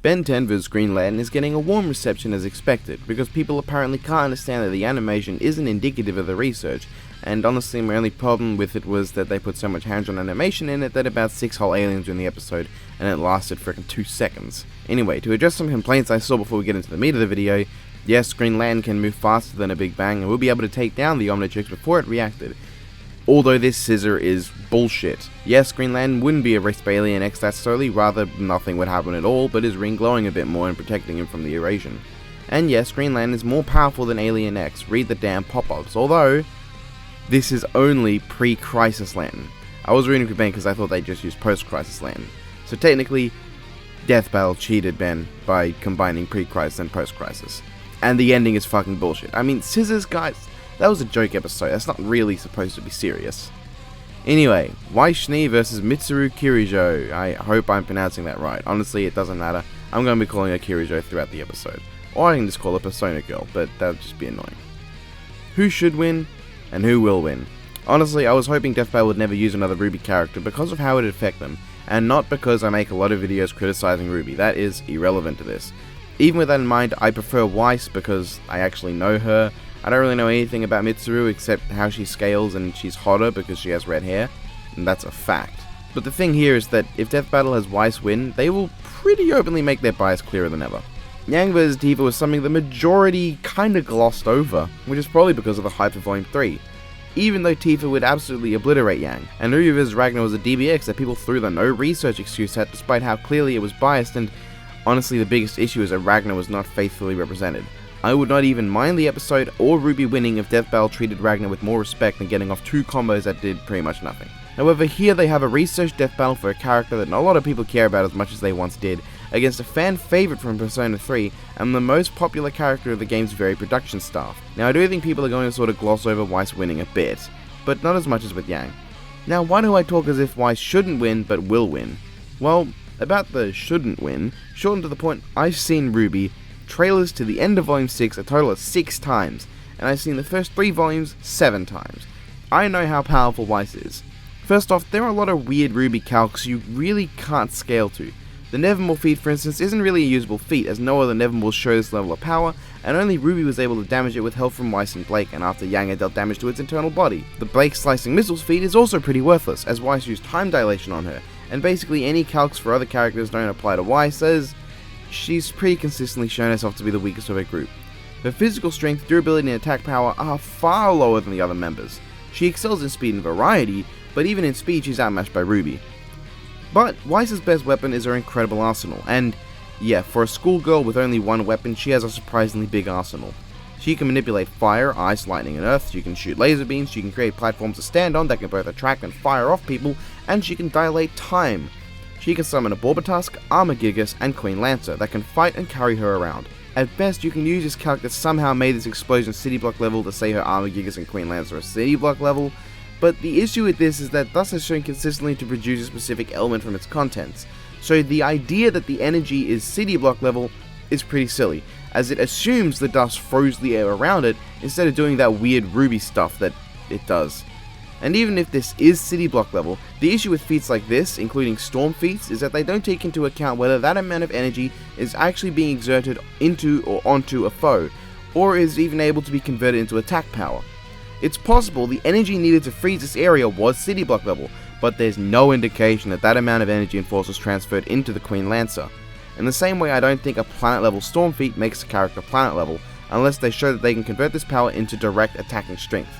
Ben 10 vs Green Lantern is getting a warm reception as expected, because people apparently can't understand that the animation isn't indicative of the research, and honestly my only problem with it was that they put so much hands-on animation in it that about 6 whole aliens were in the episode, and it lasted frickin' 2 seconds. Anyway, to address some complaints I saw before we get into the meat of the video, yes, Green Lantern can move faster than a Big Bang and will be able to take down the Omnitrix before it reacted. Although this scissor is bullshit. Yes, Green Lantern wouldn't be erased by Alien X that slowly, rather nothing would happen at all, but his ring glowing a bit more and protecting him from the erosion. And yes, Green Lantern is more powerful than Alien X, read the damn pop-ups, although this is only pre-Crisis Lantern. I was rooting for Ben because I thought they just used post-Crisis Lantern. So technically, Death Battle cheated Ben by combining pre-Crisis and post-Crisis. And the ending is fucking bullshit. I mean, scissors, guys. That was a joke episode, that's not really supposed to be serious. Anyway, Weiss vs Mitsuru Kirijo. I hope I'm pronouncing that right. Honestly, it doesn't matter. I'm going to be calling her Kirijo throughout the episode. Or I can just call her Persona Girl, but that would just be annoying. Who should win, and who will win? Honestly, I was hoping Death Battle would never use another Ruby character because of how it would affect them, and not because I make a lot of videos criticizing Ruby. That is irrelevant to this. Even with that in mind, I prefer Weiss because I actually know her. I don't really know anything about Mitsuru except how she scales, and she's hotter because she has red hair, and that's a fact. But the thing here is that if Death Battle has Weiss win, they will pretty openly make their bias clearer than ever. Yang vs Tifa was something the majority kinda glossed over, which is probably because of the hype of Volume 3. Even though Tifa would absolutely obliterate Yang, and Ruby vs Ragnar was a DBX that people threw the no research excuse at despite how clearly it was biased, and honestly the biggest issue is that Ragnar was not faithfully represented. I would not even mind the episode or Ruby winning if Death Battle treated Ragnar with more respect than getting off 2 combos that did pretty much nothing. However, here they have a researched Death Battle for a character that not a lot of people care about as much as they once did, against a fan favourite from Persona 3, and the most popular character of the game's very production staff. Now I do think people are going to sort of gloss over Weiss winning a bit, but not as much as with Yang. Now why do I talk as if Weiss shouldn't win but will win? Well, about the shouldn't win, short and to the point, I've seen Ruby trailers to the end of Volume 6 a total of 6 times, and I've seen the first 3 volumes 7 times. I know how powerful Weiss is. First off, there are a lot of weird Ruby calcs you really can't scale to. The Nevermore feat, for instance, isn't really a usable feat, as no other Nevermore shows this level of power, and only Ruby was able to damage it with help from Weiss and Blake, and after Yang had dealt damage to its internal body. The Blake slicing missiles feat is also pretty worthless, as Weiss used time dilation on her, and basically any calcs for other characters don't apply to Weiss, as she's pretty consistently shown herself to be the weakest of her group. Her physical strength, durability and attack power are far lower than the other members. She excels in speed and variety, but even in speed she's outmatched by Ruby. But Weiss's best weapon is her incredible arsenal, and yeah, for a schoolgirl with only one weapon, she has a surprisingly big arsenal. She can manipulate fire, ice, lightning and earth, she can shoot laser beams, she can create platforms to stand on that can both attract and fire off people, and she can dilate time. She can summon a Borbatusk, Armagigas, and Queen Lancer that can fight and carry her around. At best, you can use this calc that somehow made this explosion City Block level to say her Armagigas and Queen Lancer are City Block level, but the issue with this is that Dust has shown consistently to produce a specific element from its contents, so the idea that the energy is City Block level is pretty silly, as it assumes the dust froze the air around it instead of doing that weird Ruby stuff that it does. And even if this is City Block level, the issue with feats like this, including Storm feats, is that they don't take into account whether that amount of energy is actually being exerted into or onto a foe, or is even able to be converted into attack power. It's possible the energy needed to freeze this area was City Block level, but there's no indication that that amount of energy and force was transferred into the Queen Lancer. In the same way, I don't think a planet level Storm feat makes a character planet level, unless they show that they can convert this power into direct attacking strength.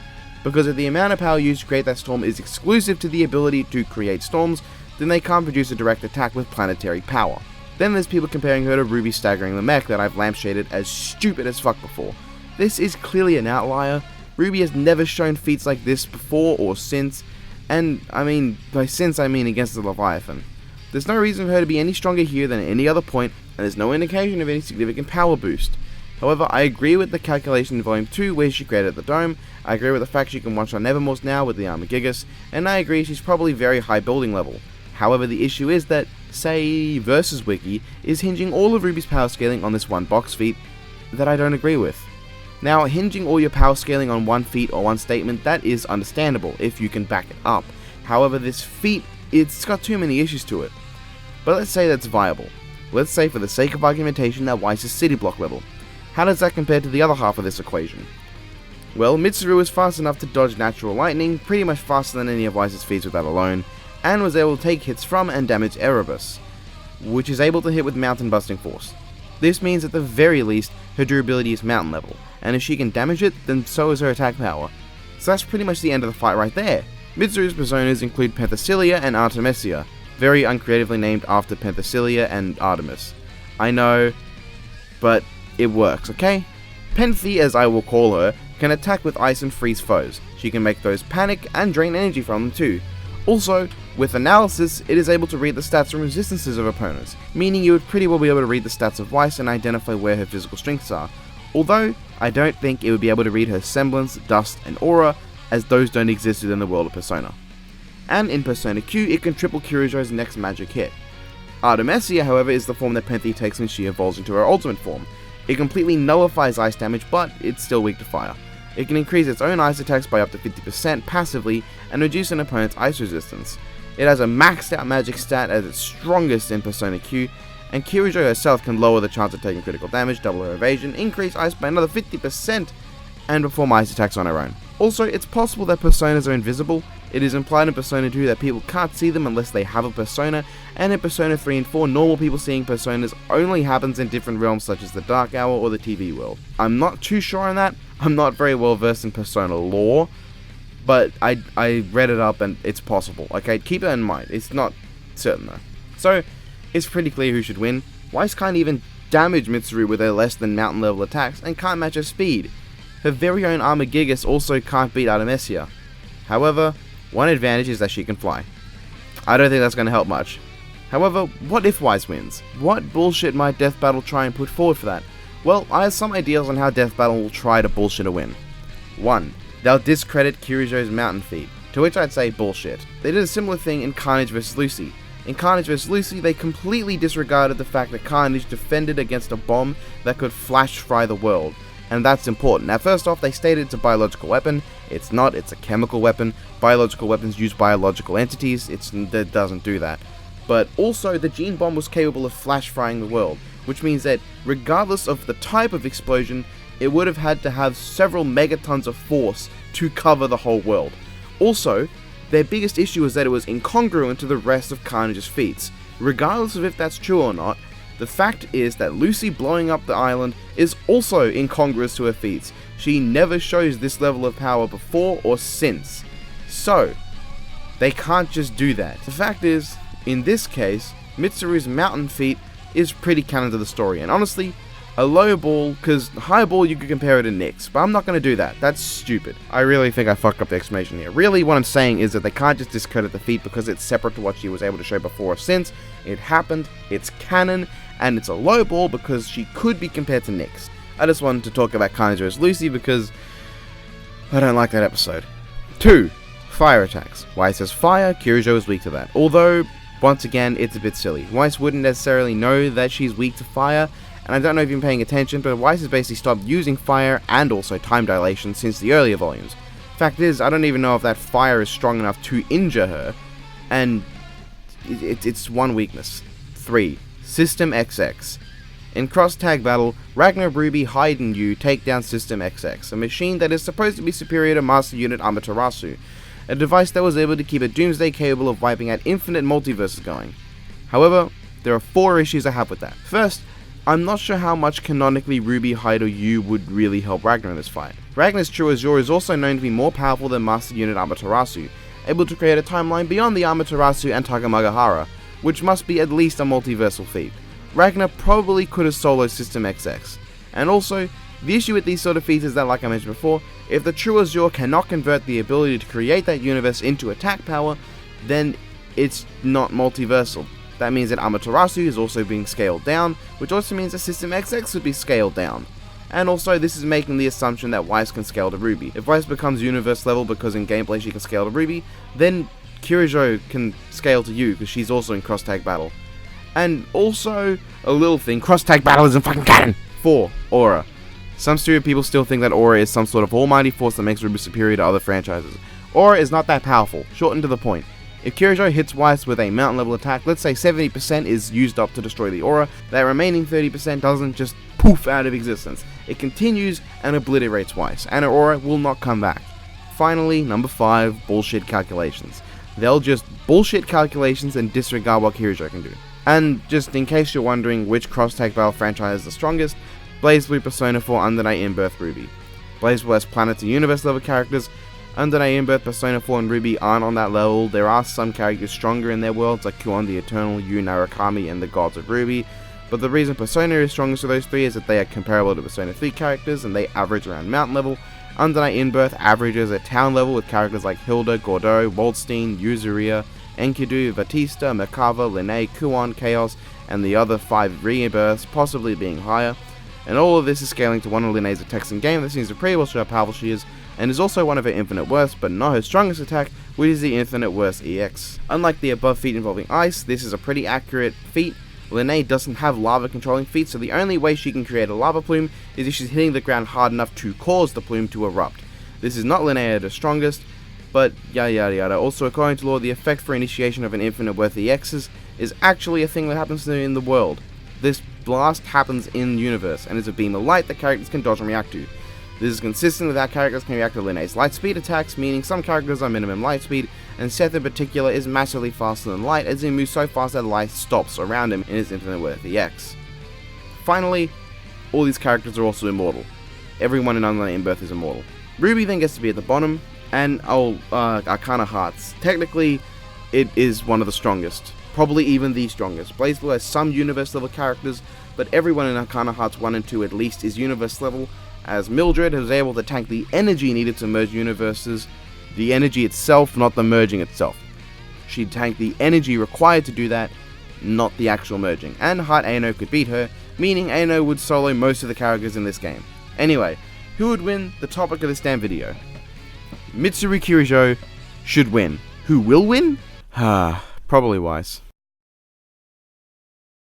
Because if the amount of power used to create that storm is exclusive to the ability to create storms, then they can't produce a direct attack with planetary power. Then there's people comparing her to Ruby staggering the mech that I've lampshaded as stupid as fuck before. This is clearly an outlier. Ruby has never shown feats like this before or since, and I mean, by since I mean against the Leviathan. There's no reason for her to be any stronger here than at any other point, and there's no indication of any significant power boost. However, I agree with the calculation in Volume 2 where she created the dome, I agree with the fact she can one-shot Nevermores now with the Armagigas, and I agree she's probably very high building level. However, the issue is that, say, Versus Wiki is hinging all of Ruby's power scaling on this one box feat that I don't agree with. Now, hinging all your power scaling on one feat or one statement, that is understandable if you can back it up. However, this feat, it's got too many issues to it. But let's say that's viable. let's say for the sake of argumentation that Weiss is city block level. How does that compare to the other half of this equation? Well, Mitsuru is fast enough to dodge natural lightning, pretty much faster than any of Weiss's feats with that alone, and was able to take hits from and damage Erebus, which is able to hit with mountain busting force. This means at the very least, her durability is mountain level, and if she can damage it, then so is her attack power. So that's pretty much the end of the fight right there. Mitsuru's personas include Penthesilea and Artemisia, very uncreatively named after Penthesilea and Artemis. I know, but it works, okay? Penthe, as I will call her, can attack with ice and freeze foes. She can make those panic and drain energy from them too. Also, with analysis, it is able to read the stats and resistances of opponents, meaning you would pretty well be able to read the stats of Weiss and identify where her physical strengths are. Although, I don't think it would be able to read her semblance, dust, and aura, as those don't exist within the world of Persona. And in Persona Q, it can triple Kirijo's next magic hit. Artemisia, however, is the form that Penthe takes when she evolves into her ultimate form. It completely nullifies ice damage, but it's still weak to fire. It can increase its own ice attacks by up to 50% passively and reduce an opponent's ice resistance. It has a maxed out magic stat at its strongest in Persona Q, and Kirijo herself can lower the chance of taking critical damage, double her evasion, increase ice by another 50%, and perform ice attacks on her own. Also, it's possible that personas are invisible. It is implied in Persona 2 that people can't see them unless they have a persona, and in Persona 3 and 4, normal people seeing personas only happens in different realms such as the Dark Hour or the TV world. I'm not too sure on that. I'm not very well versed in Persona lore, but I read it up and it's possible. Okay, keep that in mind. It's not certain though. So, it's pretty clear who should win. Weiss can't even damage Mitsuru with her less than mountain level attacks and can't match her speed. Her very own Armagigas also can't beat Artemisia. However, one advantage is that she can fly. I don't think that's going to help much. However, what if Weiss wins? What bullshit might Death Battle try and put forward for that? Well, I have some ideas on how Death Battle will try to bullshit a win. 1. They'll discredit Kirijo's mountain feat, to which I'd say bullshit. They did a similar thing in Carnage vs. Lucy. In Carnage vs. Lucy, they completely disregarded the fact that Carnage defended against a bomb that could flash fry the world. And that's important. Now, first off, they stated it's a biological weapon. It's not, it's a chemical weapon. Biological weapons use biological entities. It doesn't do that. But also, the gene bomb was capable of flash frying the world, which means that regardless of the type of explosion, it would have had to have several megatons of force to cover the whole world. Also, their biggest issue was that it was incongruent to the rest of Carnage's feats. Regardless of if that's true or not, the fact is that Lucy blowing up the island is also incongruous to her feats. She never shows this level of power before or since. So, they can't just do that. The fact is, in this case, Mitsuru's mountain feat is pretty canon to the story, and honestly, a low ball, because high ball you could compare it to Nyx, but I'm not going to do that. That's stupid. I really think I fucked up the explanation here. Really, what I'm saying is that they can't just discredit the feat because it's separate to what she was able to show before or since. It happened, it's canon, and it's a low ball because she could be compared to Nyx. I just wanted to talk about Carnage vs. Lucy because I don't like that episode. 2. Fire attacks. Weiss has fire, Kirijo is weak to that. Although, once again, it's a bit silly. Weiss wouldn't necessarily know that she's weak to fire, and I don't know if you've been paying attention, but Weiss has basically stopped using fire and also time dilation since the earlier volumes. Fact is, I don't even know if that fire is strong enough to injure her, and it's one weakness. 3. System XX. In cross-tag battle, Ragnar, Ruby, Hyde, and Yu take down System XX, a machine that is supposed to be superior to Master Unit Amaterasu, a device that was able to keep a Doomsday capable of wiping out infinite multiverses going. However, there are 4 issues I have with that. First, I'm not sure how much canonically Ruby, Hyde, or Yu would really help Ragnar in this fight. Ragnar's True Azure is also known to be more powerful than Master Unit Amaterasu, able to create a timeline beyond the Amaterasu and Takamagahara, which must be at least a multiversal feat. Ragnar probably could have soloed System XX. And also, the issue with these sort of feats is that, like I mentioned before, if the True Azure cannot convert the ability to create that universe into attack power, then it's not multiversal. That means that Amaterasu is also being scaled down, which also means that System XX would be scaled down. And also, this is making the assumption that Weiss can scale to Ruby. If Weiss becomes universe level because in gameplay she can scale to Ruby, then Kirijo can scale to Yu because she's also in cross-tag battle. And also, a little thing, cross-tag battle isn't fucking canon! 4. Aura. Some stupid people still think that Aura is some sort of almighty force that makes Ruby superior to other franchises. Aura is not that powerful, short and to the point. If Kirijo hits Weiss with a mountain level attack, let's say 70% is used up to destroy the aura, that remaining 30% doesn't just poof out of existence. It continues and obliterates Weiss, and her aura will not come back. Finally, number 5, bullshit calculations. They'll just bullshit calculations and disregard what Kirijo can do. And just in case you're wondering which cross-tag battle franchise is the strongest, BlazBlue, Persona 4, Undernight, In-Birth, Ruby. BlazBlue has Planet to Universe level characters. Undernight, In-Birth, Persona 4, and Ruby aren't on that level. There are some characters stronger in their worlds, like Kuon the Eternal, Yu Narukami, and the Gods of Ruby. But the reason Persona is strongest of those 3 is that they are comparable to Persona 3 characters, and they average around mountain level. Undernight, In-Birth averages at town level with characters like Hilda, Gordeau, Waldstein, Yuzuria, Enkidu, Batista, Merkava, Linnae, Kuon, Chaos, and the other 5 rebirths, possibly being higher. And all of this is scaling to one of Linnae's attacks in game that seems to pretty well show how powerful she is, and is also one of her infinite worths, but not her strongest attack, which is the infinite worth EX. Unlike the above feat involving ice, this is a pretty accurate feat. Linnae doesn't have lava controlling feats, so the only way she can create a lava plume is if she's hitting the ground hard enough to cause the plume to erupt. This is not Linnae at her strongest, but yada yada yada. Also, according to lore, the effect for initiation of an infinite worth EXs is actually a thing that happens in the world. This blast happens in universe, and is a beam of light that characters can dodge and react to. This is consistent with how characters can react to Linnae's light speed attacks, meaning some characters are minimum light speed, and Seth in particular is massively faster than light, as he moves so fast that light stops around him in his infinite worth EX. Finally, all these characters are also immortal. Everyone in Undernight, In-Birth is immortal. Ruby then gets to be at the bottom, and Arcana Hearts. Technically, it is one of the strongest. Probably even the strongest. BlazBlue has some universe level characters, but everyone in Arcana Hearts 1 and 2 at least is universe level, as Mildred was able to tank the energy needed to merge universes, the energy itself, not the merging itself. She'd tank the energy required to do that, not the actual merging, and Heart Aino could beat her, meaning Aino would solo most of the characters in this game. Anyway, who would win? The topic of this damn video. Mitsuru Kirijo should win. Who will win? Probably Weiss.